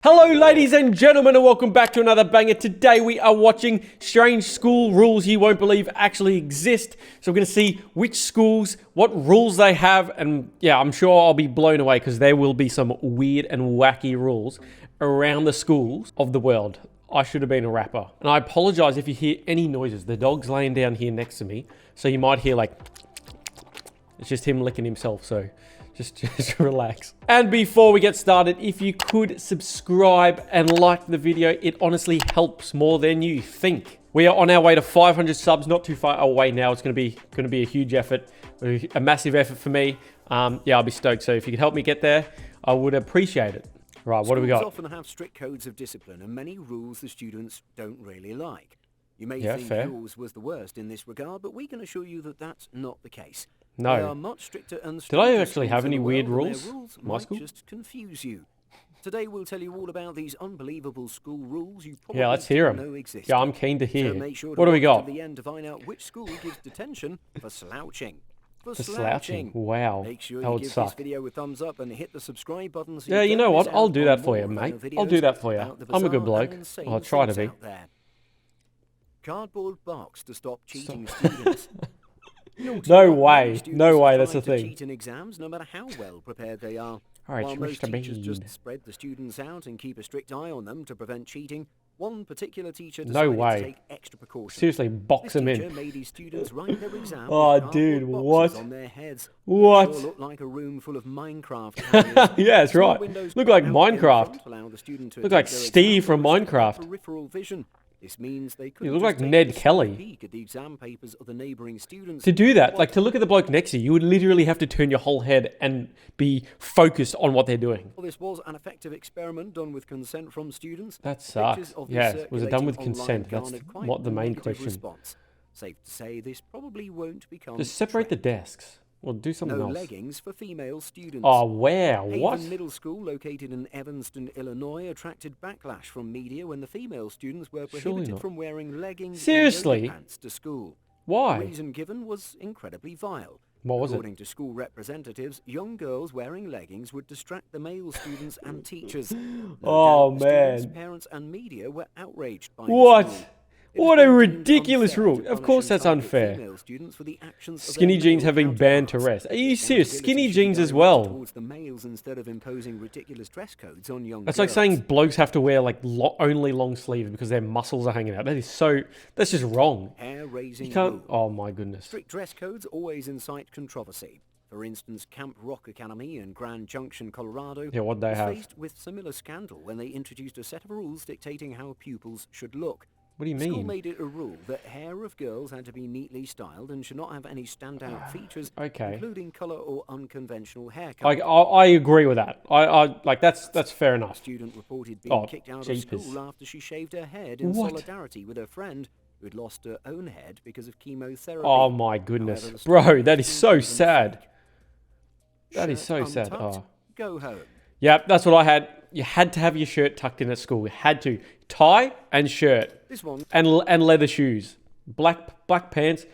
Hello ladies and gentlemen and welcome back to another banger. Today we are watching strange school rules you won't believe actually exist. So we're going to see which schools, what rules they have, and yeah, I'm sure I'll be blown away because there will be some weird and wacky rules around the schools of the world. I should have been a rapper. And I apologize if you hear any noises. The dog's laying down here next to me, so you might hear like, it's just him licking himself, so just relax. And before we get started, if you could subscribe and like the video, it honestly helps more than you think. We are on our way to 500 subs, not too far away now. It's going to be a huge effort, a massive effort for me. Yeah, I'll be stoked. So if you could help me get there, I would appreciate it. Right, what do we got? Schools often have strict codes of discipline and many rules the students don't really like. You may think yours was the worst in this regard, but we can assure you that that's not the case. No. They are much stricter and Did I actually have any weird rules? My school just confuse you. Today we'll tell you all about these unbelievable school rules you probably let's hear know them. exist. Yeah, I'm keen to hear. So make sure what do we got? To the end to find out which school gives detention for slouching. For slouching? Wow. Make sure that you would give suck. this video a thumbs up and hit the subscribe button. So yeah, you know what? I'll do that for you, mate. I'll do that for you. I'm a good bloke. I'll try to be. Cardboard box to stop cheating students. No way. No way, that's a thing. Cheat in exams, no matter how well prepared they are. Alright, While most teachers just spread the students out and keep a strict eye on them to prevent cheating, one particular teacher decided to take extra precautions. Seriously, box them in. Made his students write their exam oh, dude, what? On their heads. What? It sure looked like a room full of Minecraft. Yeah, that's right. Look like Minecraft. Look like Steve from Minecraft. Peripheral vision. This means they could you look like Ned Kelly. At the exam papers of the neighboring students. To do that, like to look at the bloke next to you, you would literally have to turn your whole head and be focused on what they're doing. Well, this was an effective experiment done with consent from students. That sucks. Yeah, was it done with consent? That's what the main question. Response. Safe to say this probably won't become. Just separate the desks. Well, do something else. No leggings for female students. Oh, wow. What? Haven Middle School, located in Evanston, Illinois, attracted backlash from media when the female students were prohibited from wearing leggings and pants to school. Why? The reason given was incredibly vile. What was According to school representatives, young girls wearing leggings would distract the male students and teachers. Oh, man. Students, parents and media were outraged by what? the school. What a ridiculous rule. Of course that's unfair. Skinny jeans have been banned to rest. Are you serious? Skinny jeans as well. That's like saying blokes have to wear like only long sleeves because their muscles are hanging out. That's just wrong. You can't, oh my goodness. Strict dress codes always incite controversy. For instance, Camp Rock Academy in Grand Junction, Colorado, was faced with similar scandal when they introduced a set of rules dictating how pupils should look. What do you mean? The school made it a rule that hair of girls had to be neatly styled and should not have any standout features, including colour or unconventional haircut. I agree with that. I like that's fair enough. A student reported being kicked out of school after she shaved her head in solidarity with her friend who had lost her own head because of chemotherapy. Oh my goodness, bro, that is so sad. That is so sad. Oh. Go home. Yep, that's what I had. You had to have your shirt tucked in at school. You had to. Tie and shirt. This one. And leather shoes. Black pants,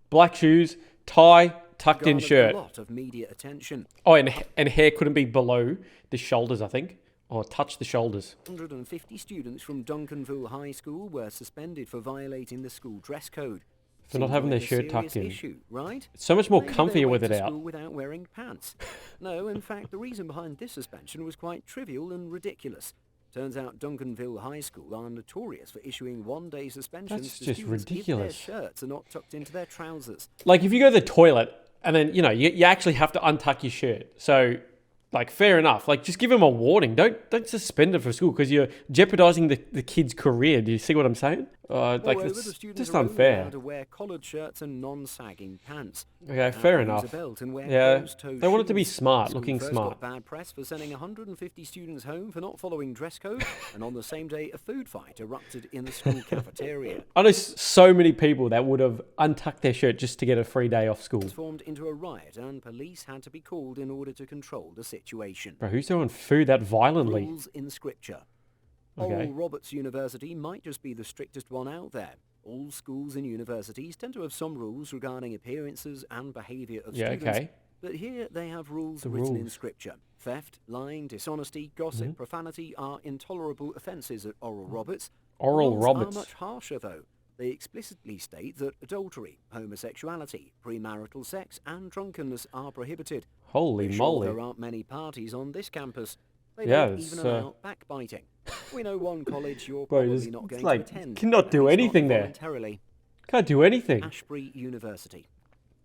black shoes, tie, tucked in shirt. A lot of media attention. Oh, and hair couldn't be below the shoulders, I think. Or touch the shoulders. 150 students from Duncanville High School were suspended for violating the school dress code. For not having their shirt tucked in. Issue, right? It's so much more comfier with it out. Without wearing pants. No, in fact, the reason behind this suspension was quite trivial and ridiculous. Turns out Duncanville High School are notorious for issuing one-day suspensions to students if their shirts are not tucked into their trousers. Like if you go to the toilet and then, you actually have to untuck your shirt. So, like, fair enough. Like, just give them a warning. Don't suspend it for school because you're jeopardizing the kid's career. Do you see what I'm saying? Like, it's just unfair. To wear collared shirts and non-sagging pants. Okay, fair enough. Yeah, they want it to be smart, looking smart. Got bad press for sending 150 students home for not following dress code, and on the same day, a food fight erupted in the school cafeteria. I know so many people that would have untucked their shirt just to get a free day off school. Transformed into a riot, and police had to be called in order to control the situation. Bro, who's doing food that violently? Rules in scripture. Okay. Oral Roberts University might just be the strictest one out there. All schools and universities tend to have some rules regarding appearances and behaviour of students. But here they have rules written in scripture. Theft, lying, dishonesty, gossip, profanity are intolerable offences at Oral Roberts. Oral Roberts are much harsher, though. They explicitly state that adultery, homosexuality, premarital sex, and drunkenness are prohibited. Holy moly. There aren't many parties on this campus. They don't even allow backbiting. We know one college you're probably not going to attend. Cannot do anything there. Can't do anything. Ashbury University.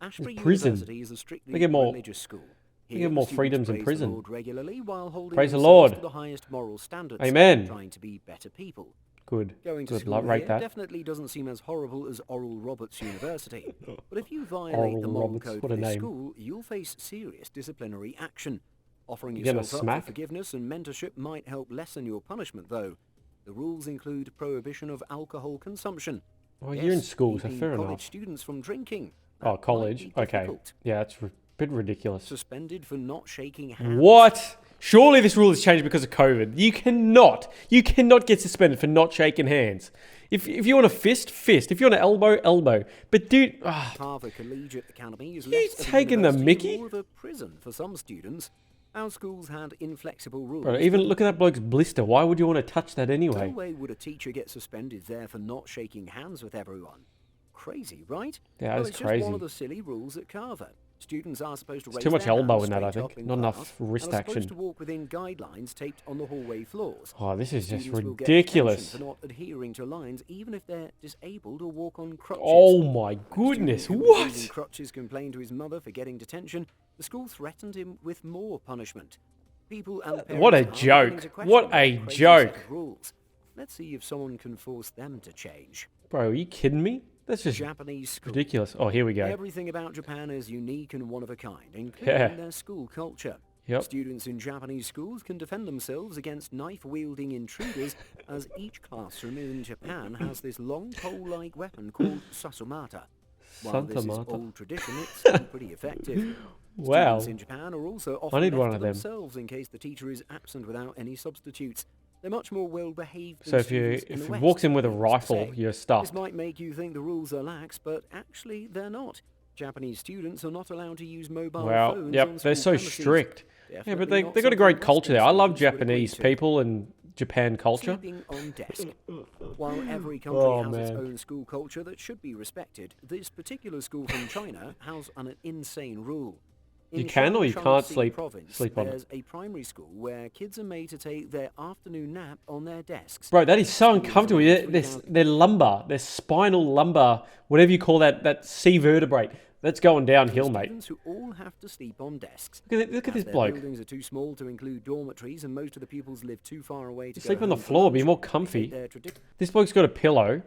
Ashbury prison. University is a strictly They get more, religious school. they get more freedoms in praise prison. the Lord regularly while holding Praise the themselves Lord. to the highest moral standards. Amen. Trying to be better people. Good. Going to Good. school Rate here that. definitely doesn't seem as horrible as Oral Roberts University. But if you violate Oral the moral Roberts, code what of a this name. school, you'll face serious disciplinary action. Offering You get a yourself up smack? for forgiveness and mentorship might help lessen your punishment, though. The rules include prohibition of alcohol consumption. Oh, you're in school, so keeping fair college enough. students from drinking. Oh, That college. might be Okay. difficult. Yeah, that's a bit ridiculous. Suspended for not shaking hands. What? Surely this rule has changed because of COVID. You cannot get suspended for not shaking hands. If you want a fist, fist. If you want an elbow, elbow. But dude, Harvard Collegiate Academy is you less of a taking the university and mickey? more of a prison for some students. Our schools had inflexible rules. bro, even look at that bloke's blister. Why would you want to touch that No anyway? way would a teacher get suspended there for not shaking hands with everyone. Crazy, right? Yeah, well, that's it's crazy. just one of the silly rules at Carver. Students are supposed to raise too much their elbow hands in that, I straight think. up in Not enough class wrist and are action. supposed to walk within guidelines taped on the hallway floors. Oh, this is just Students will get ridiculous. detention for not adhering to lines, even if they're disabled or walk on crutches. Oh my A goodness, student who was using what? crutches complained to his mother for getting detention. The school threatened him with more punishment. People and parents What a are beginning joke. to question What their a crazy joke. set of rules. Let's see if someone can force them to change. Bro, are you kidding me? That's just Japanese school. ridiculous. Oh, here we go. Everything about Japan is unique and one of a kind, including Yeah. their school culture. Yep. Students in Japanese schools can defend themselves against knife-wielding intruders, as each classroom in Japan has this long pole-like weapon called sasumata. While this is Santamata. old tradition, it's still pretty effective. Wow. Students in Japan are also I often need left one to of them. themselves in case the teacher is absent without any substitutes. They're much more well-behaved So than if you students in the if West, walks in with a needless to rifle, say. you're This stuffed. might make you think the rules are lax, but actually they're not. Japanese students are not allowed to use mobile Wow. phones on Yep. They're school so premises. strict. Yeah, but Definitely they not got a great something culture there. I Western love schools would agree Japanese to. people and Japan culture. Sleeping on desk. While every country Oh, has its man. own school culture that should be respected, this particular school from China has an insane rule. You In can or you Shaanxi can't sleep province, on it. there's a primary school where kids are made to take their afternoon nap on their desks. Bro, that is so Students uncomfortable. around Their lumbar, their spinal lumbar, whatever you call that C vertebrae, that's going downhill, mate. Students who all have to sleep on desks. Look at As this their bloke. buildings are too small to include dormitories, and most of the pupils live too far away to go Sleep on the home for floor, be lunch, more they take comfy. their This bloke's got a pillow.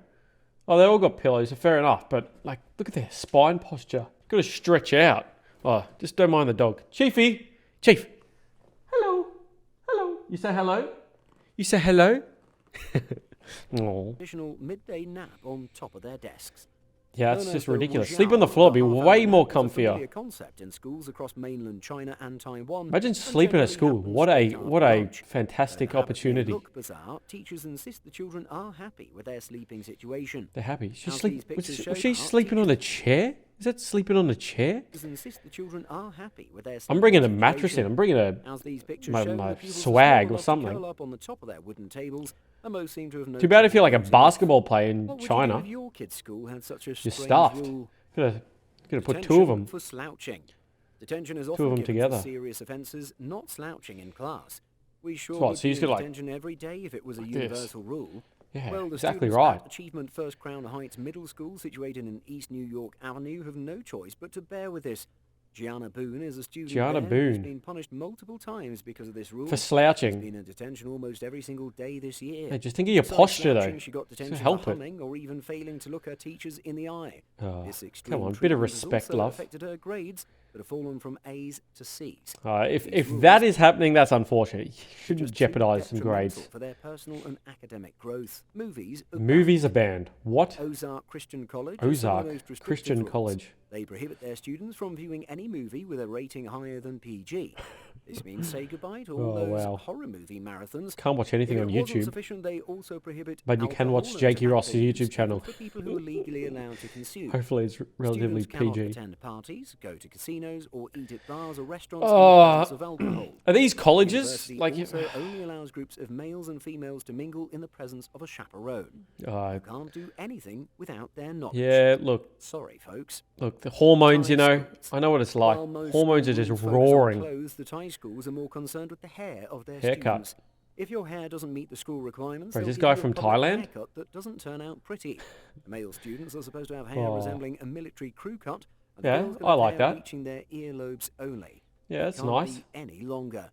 Oh, they all got pillows, so fair enough. But like, look at their spine posture. Got to stretch out. Oh, just don't mind the dog. Chiefy, Chief. Hello, hello. You say hello. You say hello. Oh, Additional midday nap on top of their desks. yeah, that's Known just as the ridiculous. Wuzhou, Sleep on the floor, be the half-hour way more nap is a familiar comfier. concept in schools across mainland China and Taiwan. Imagine and sleeping at generally school. happens What straight a after what a lunch. fantastic Though the habits may opportunity. look bizarre, teachers insist the children are happy with their sleeping situation. They're happy. She As sleep. these Was pictures she, show, was she our sleeping on a chair? Is that sleeping on a chair? Teachers insist the children are happy with their I'm sleeping bringing a mattress in. situation. I'm bringing a. As these pictures my- show, my the pupils are swag small or enough to something. curl up on the top of their wooden tables, and most seem to have no Too bad if you're like a trouble basketball player in What would you China. do if your kid's school had such a You're strange stuffed. rule? Gotta put two Detention of them. for slouching. Detention is Two often of 'em given together. for serious offences, not slouching in class. We sure what, would so be you just in gotta, like, detention every day if it was a this. universal rule. Yeah, Well, the exactly students right. at Achievement First Crown Heights Middle School, situated in East New York Avenue, have no choice but to bear with this. Gianna Boone is a student Gianna there who's Boone. been punished multiple times because of this rule. For She's slouching. been in detention almost every single day this year. Yeah, just think of your Besides posture slouching, though. She got detention help for it. humming or even failing to look her teachers in the eye. Oh, This extreme come on, bit of treatment has respect, also love. affected her grades, that have fallen from A's to C's. If These rules that is happening, that's unfortunate. You shouldn't just too jeopardize some detrimental grades. for their personal and academic growth. Movies are Movies are banned. What? Ozark Christian College is some of the most Ozark restrictive Christian rules. College. They prohibit their students from viewing any movie with a rating higher than PG. This means say goodbye to all those horror movie marathons. Can't watch anything on YouTube. Sufficient, they also prohibit but you can watch Jakey Ross's YouTube channel. For people who are legally allowed to consume. Hopefully it's relatively Students PG. cannot attend parties, go to casinos, or eat at bars or restaurants of alcohol. Are these colleges? Like also only allows groups of males and females to mingle in the presence of a chaperone. You can't do anything without their knowledge. Yeah, look. Sorry, folks. Look, the hormones, you know. I know what it's like. Hormones are just roaring. The Thai schools are more concerned with the hair of their Haircut. students. If your hair doesn't meet the school requirements, Is this they'll guy give you from a public Thailand? haircut that doesn't turn out pretty. Male students are supposed to have hair resembling a military crew cut. And Yeah, girls I like hair that. Reaching their earlobes only. Yeah, that's Can't nice. be any longer.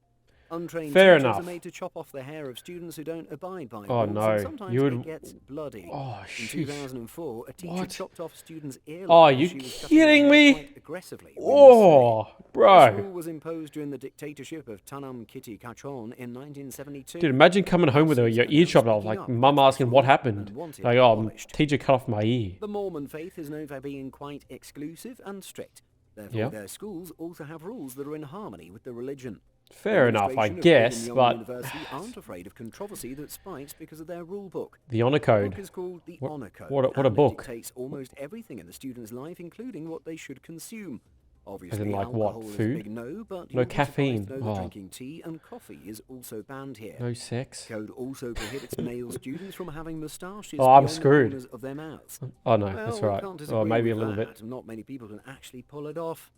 Untrained Fair teachers enough. are made to chop off the hair of students who don't abide by Oh, rules, no. and sometimes You would- it gets bloody. Oh, In sheesh. 2004, a teacher What? chopped off students' earlobes. Oh, you as she was cutting kidding her hair me? quite aggressively. Oh, The bro. rule was imposed during the dictatorship of Tanam Kitty Kachon in 1972. Dude, imagine coming home with your ear chopped off. Like, mum asking what happened. Like, oh, teacher cut off my ear. The Mormon faith is known for being quite exclusive and strict. Therefore, their schools also have rules that are in harmony with the religion. Fair enough, I Administration of guess, Brigham Young but University aren't afraid of controversy that spikes because of their rule book. the honor The book code. is called the Honor Code. what a and it book. dictates almost everything in the student's life, including what they should consume. Obviously, like what, alcohol is a food? big no, but No you'll be surprised caffeine. to know that Oh. drinking tea and coffee is also banned here. No sex. Code also prohibits male students from having moustaches Oh, I'm beyond the screwed. corners of their mouths. Oh, no, Well, that's we right. can't Or disagree maybe a with little bit. that. Not many people can actually pull it off.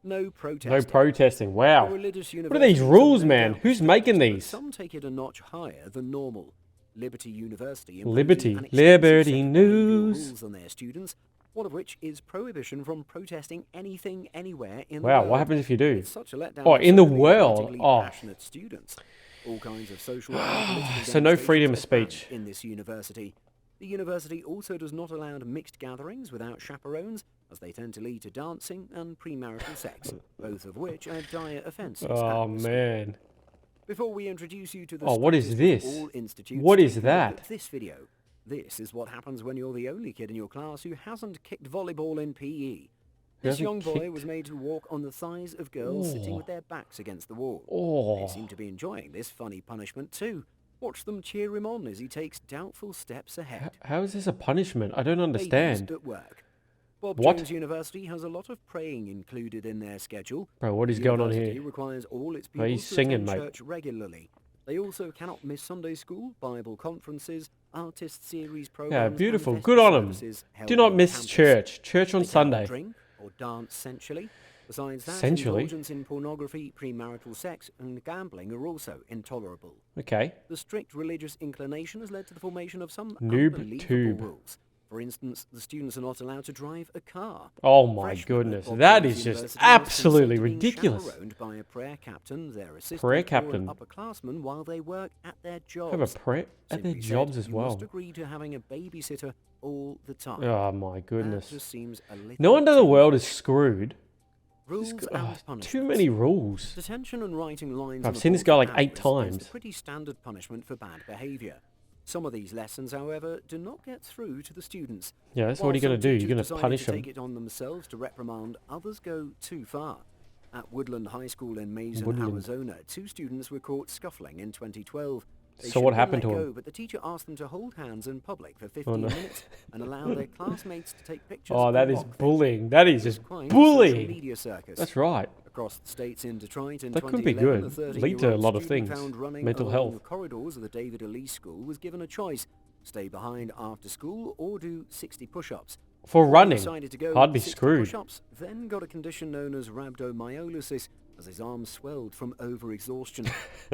No protesting. No protesting. Wow. The religious What are these universities rules, have no man? doubt Who's making but these? Some take it a notch higher than normal. Liberty University imposes Liberty. an extensive Liberty set of news. rules on their students, one of which is prohibition from protesting anything anywhere in the Wow, world. what happens if you do? It's such a letdown Oh, for in the so many world? politically Oh. passionate students. All kinds of social and political So no freedom of demonstrations are speech. banned in this university. The university also does not allow mixed gatherings without chaperones, as they tend to lead to dancing and premarital sex, both of which are dire offences. Oh, at the school. man. Before we introduce you to the Oh, what is strictest of this? all institutes, What is take a look at that? This video. This is what happens when you're the only kid in your class who hasn't kicked volleyball in PE. This hasn't young boy kicked? was made to walk on the thighs of girls sitting with their backs against the wall. Oh. They seem to be enjoying this funny punishment too. Watch them cheer him on as he takes doubtful steps ahead. How is this a punishment? I don't Babies understand. at work. Bob What? Jones University has a lot of praying included in their schedule. Bro, what is The going on university here? requires all its Oh, pupils he's to singing, attend mate. church regularly. They also cannot miss Sunday school, Bible conferences, artist series programs. Yeah, and beautiful. festival Good on them. services held Do not on miss campus. church. Church on They cannot Sunday. drink or dance sensually. Besides that, Sensually? indulgence in pornography, premarital sex, and gambling are also intolerable. Okay. The strict religious inclination has led to the formation of some Noob unbelievable tube. rules. For instance, the students are not allowed to drive a car. Oh my Freshmen at goodness. Bob That Jones is just University must absolutely consent to being ridiculous. chaperoned by a prayer captain, their assistant, Prayer or captain. an upperclassman while they work at their jobs. Have a prayer at their Simply said, jobs as you well. must agree to having a babysitter all the time. Oh my That goodness. just seems a little No wonder the too world much. is screwed. Rules Too and punishments. many rules. Detention and writing lines. I've on the seen this board guy for like 8 hours is times. a pretty standard punishment for bad behaviour. Some of these lessons, however, do not get through to the students. Yeah, that's While what are you going to some do? You're teachers going to decided punish to them. take it on themselves to reprimand, others go too far. At Woodland High School in Mason, Woodland. Arizona, 2 students were caught scuffling in 2012. They So should what have been happened to let them? go, but the teacher asked them to hold hands in public for 15 Oh, no. minutes and allow their classmates to take pictures. Oh, and that is mock them. bullying. That is It was just quite a social bullying. media circus. That's right. Across the states in Detroit in That could be 2011, good. a Lead to a 30-year-old lot of student things. found running Mental along health. the corridors of the David Elise School was given a choice: stay behind after school or do 60 push-ups. For He running, decided to go I'd be 60 screwed. Push-ups, then got a condition known as rhabdomyolysis, as his arms swelled from overexhaustion.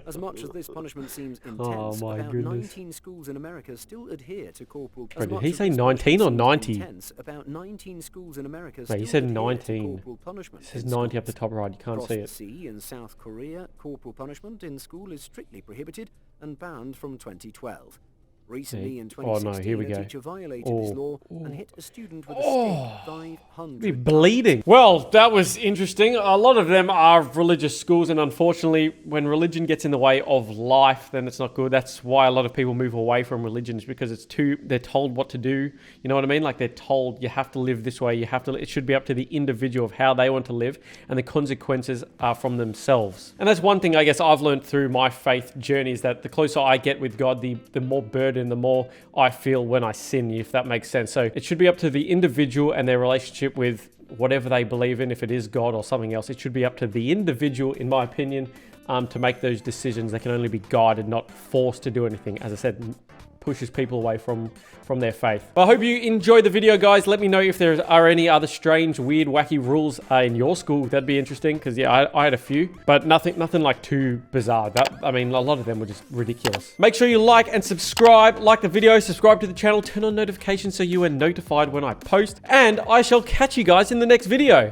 As much as this punishment seems intense, my about goodness. 19 schools in America still adhere to corporal. Bro, as did much he as say this 19 or punishment seems 90? intense, about 19 schools in America Mate, he still said adhere to 19. corporal punishment It says in 90 up the schools. top right. You can't Across see the it. sea in South Korea, corporal punishment in school is strictly prohibited and banned from 2012. Recently, in Oh, no, 2016, here we a go. teacher violated this law and hit a student with a stick 500 Be bleeding. Well, that was interesting. A lot of them are religious schools, and unfortunately, when religion gets in the way of life, then it's not good. That's why a lot of people move away from religion, is because they're told what to do. You know what I mean? Like, they're told you have to live this way. It should be up to the individual of how they want to live, and the consequences are from themselves. And that's one thing I guess I've learned through my faith journey, is that the closer I get with God, the more burden, the more I feel when I sin, if that makes sense. So it should be up to the individual and their relationship with whatever they believe in. If it is God or something else, it should be up to the individual, in my opinion, to make those decisions. They can only be guided, not forced to do anything. As I said, pushes people away from their faith. But I hope you enjoyed the video, guys. Let me know if there are any other strange, weird, wacky rules in your school. That'd be interesting, because yeah, I had a few, but nothing like too bizarre. I mean, a lot of them were just ridiculous. Make sure you like and subscribe. Like the video, subscribe to the channel, turn on notifications so you are notified when I post, and I shall catch you guys in the next video.